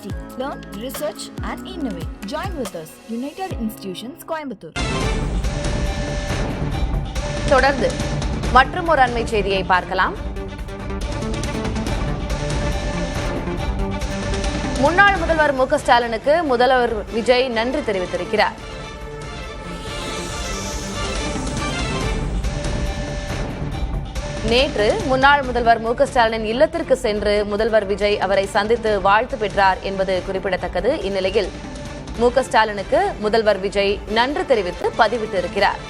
UIT. Learn, research and innovate. Join with us. United Institutions, Coimbatore. தொடர்ந்து மற்றும் ஒரு அண்மை செய்தியை பார்க்கலாம். முன்னாள் முதல்வர் மு க ஸ்டாலினுக்கு முதல்வர் விஜய் நன்றி தெரிவித்திருக்கிறார். நேற்று முன்னாள் முதல்வர் மு க ஸ்டாலினின் இல்லத்திற்கு சென்று முதல்வர் விஜய் அவரை சந்தித்து வாழ்த்து பெற்றார் என்பது குறிப்பிடத்தக்கது. இந்நிலையில் மு க ஸ்டாலினுக்கு முதல்வர் விஜய் நன்றி தெரிவித்து பதிவிட்டிருக்கிறார்.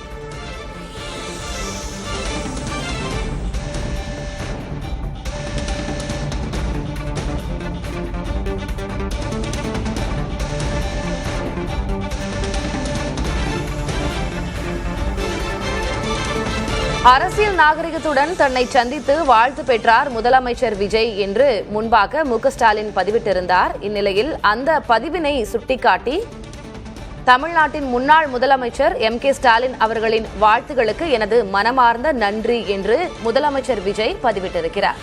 அரசியல் நாகரிகத்துடன் தன்னை சந்தித்து வாழ்த்து பெற்றார் முதலமைச்சர் விஜய் என்று முன்பாக மு க ஸ்டாலின் பதிவிட்டிருந்தார். இந்நிலையில் அந்த பதிவினை சுட்டிக்காட்டி தமிழ்நாட்டின் முன்னாள் முதலமைச்சர் கே ஸ்டாலின் அவர்களின் வாழ்த்துகளுக்கு எனது மனமார்ந்த நன்றி என்று முதலமைச்சர் விஜய் பதிவிட்டிருக்கிறார்.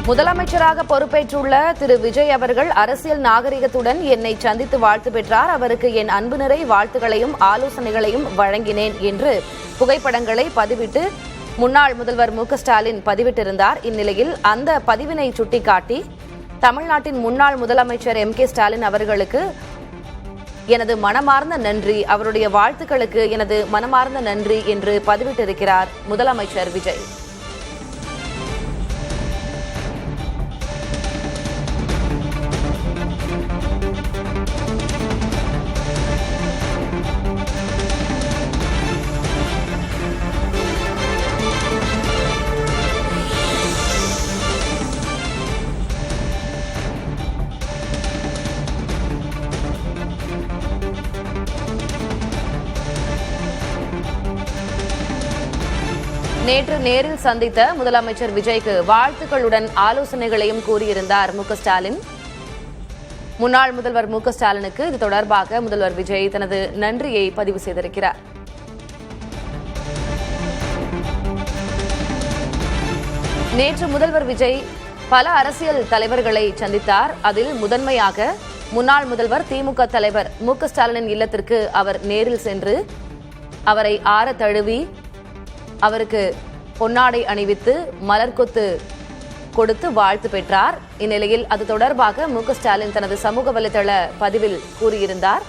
முதலமைச்சராக பொறுப்பேற்றுள்ள திரு விஜய் அவர்கள் அரசியல் நாகரிகத்துடன் என்னை சந்தித்து வாழ்த்து பெற்றார். அவருக்கு என் அன்பு நிறை வாழ்த்துகளையும் ஆலோசனைகளையும் வழங்கினேன் என்று புகைப்படங்களை பதிவிட்டு முன்னாள் முதல்வர் மு க ஸ்டாலின் பதிவிட்டிருந்தார். இந்நிலையில் அந்த பதிவினை சுட்டிக்காட்டி தமிழ்நாட்டின் முன்னாள் முதலமைச்சர் கே ஸ்டாலின் அவர்களுக்கு எனது மனமார்ந்த நன்றி, அவருடைய வாழ்த்துக்களுக்கு எனது மனமார்ந்த நன்றி என்று பதிவிட்டிருக்கிறார் முதலமைச்சர் விஜய். நேற்று நேரில் சந்தித்த முதலமைச்சர் விஜய்க்கு வாழ்த்துக்களுடன் ஆலோசனைகளையும் கூறியிருந்தார் மு க ஸ்டாலின். முன்னாள் முதல்வர் மு க ஸ்டாலினுக்கு இது தொடர்பாக முதல்வர் விஜய் தனது நன்றியை பதிவு செய்திருக்கிறார். நேற்று முதல்வர் விஜய் பல அரசியல் தலைவர்களை சந்தித்தார். அதில் முதன்மையாக முன்னாள் முதல்வர் திமுக தலைவர் மு க ஸ்டாலினின் இல்லத்திற்கு அவர் நேரில் சென்று அவரை ஆற தழுவி அவருக்கு பொன்னாடை அணிவித்து மலர்கொத்து கொடுத்து வாழ்த்து பெற்றார். இந்நிலையில் அது தொடர்பாக மு க ஸ்டாலின் தனது சமூக வலைதள பதிவில் கூறியிருந்தார்.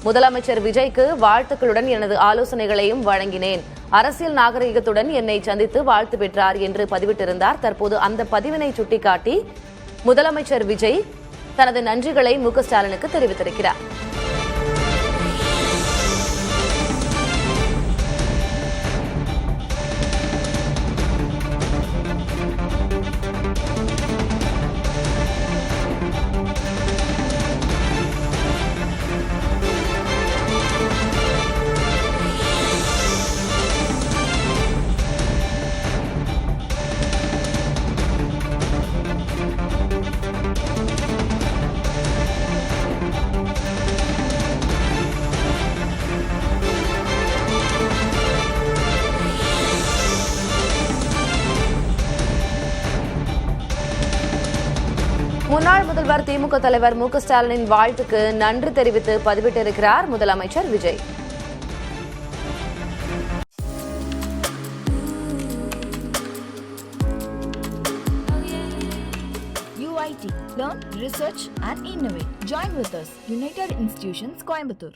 முதலமைச்சர் விஜய்க்கு வாழ்த்துக்களுடன் எனது ஆலோசனைகளையும் வழங்கினேன், அரசியல் நாகரிகத்துடன் என்னை சந்தித்து வாழ்த்து பெற்றார் என்று பதிவிட்டிருந்தார். தற்போது அந்த பதிவினை சுட்டிக்காட்டி முதலமைச்சர் விஜய் தனது நன்றிகளை மு க ஸ்டாலினுக்கு தெரிவித்திருக்கிறார். முன்னாள் முதல்வர் திமுக தலைவர் மு க ஸ்டாலினின் வாழ்த்துக்கு நன்றி தெரிவித்து பதிவிட்டிருக்கிறார் முதலமைச்சர் Vijay. UIT. Learn, research and innovate. Join with us. United Institutions, Coimbatore.